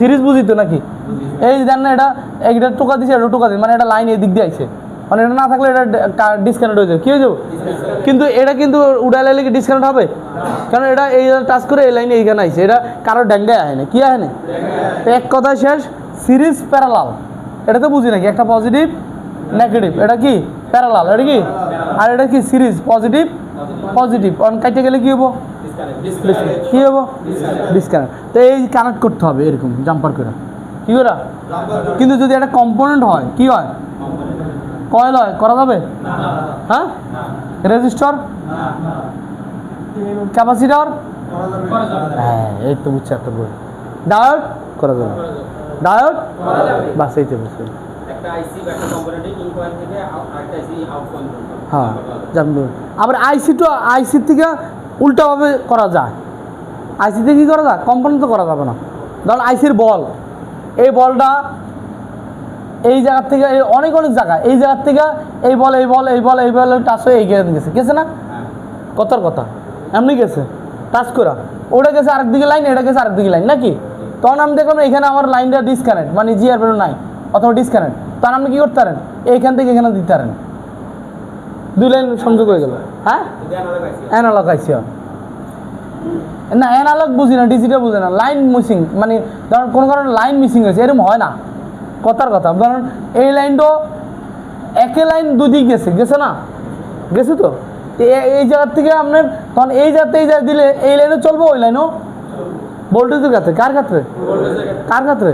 Series বুঝি তো নাকি? এই জান না, এটা টোকা দিছে, এটা টোকা দিছে, মানে এটা লাইন এই দিক দিয়ে আইছে, মানে এটা না থাকলে এটা ডিসকানেক্ট হয়ে যাবে। কী হয়ে যাবে? কিন্তু এটা কিন্তু উড়াই লাইলে কি ডিসকানেক্ট হবে? কারণ এটা এই টাচ করে এই লাইনে এইখানে আইছে, এটা কারো ড্যাঙ্গায় আয় না। কি আয় না? এক কথায় শেষ, সিরিজ প্যারালাল। এটা তো বুঝি নাকি? একটা পজিটিভ নেগেটিভ, এটা কি প্যারালাল, এটা কি, আর এটা কি সিরিজ পজিটিভ পজিটিভ। অন কাটতে গেলে কী হবো? কী হবো? ডিসকানেক্ট। তো এই কানেক্ট করতে হবে এরকম জাম্পার করে। কী করে? কিন্তু যদি একটা কম্পোনেন্ট হয়, কি হয়? কয়েল হয়, করা যাবে? হ্যাঁ, রেজিস্টর, ক্যাপাসিটর, হ্যাঁ এই তো বুঝছি একটা বই। ডায়োড করা যাবে, ডায়োড, বাস এই তো বুঝছি। হ্যাঁ জানবো। আবার আইসির থেকে উল্টাভাবে করা যায়। আইসিতে কী করা যায়? কম্পোনেন্ট তো করা যাবে না। ধরুন আইসির বল, এই বলটা এই জায়গার থেকে অনেক জায়গায়, এই জায়গার থেকে এই বল টাচ হয়ে এগিয়ে গেছে না? কথার কথা এমনি গেছে টাচ করা, ওটা গেছে আরেক দিকে লাইন, এটা গেছে আরেক দিকে লাইন নাকি? তখন আমি দেখলাম এখানে আমার লাইনটা ডিসকানেক্ট, মানে জিআর বেরো নাই অথবা ডিসকানেক্ট। তখন আপনি কী করতে পারেন? এইখান থেকে এখানে দিতে পারেন, দুই লাইন সংযোগ হয়ে গেল। হ্যাঁ, অ্যানালগ আইসি না, অ্যানালগ বুঝি না, ডিজিটাল বুঝি না। লাইন মিসিং, মানে ধরুন কোনো কারণে লাইন মিসিং হয়েছে, এরকম হয় না। কথার কথা, ধরুন এই লাইনটা একে লাইন দুদিক গেছে না? গেছে তো এই জায়গার থেকে আপনার, তখন এই জায়গাতে এই জায়গায় দিলে এই লাইনও চলবো, ওই লাইনও ভোল্টেজের ক্ষেত্রে। কার ক্ষেত্রে?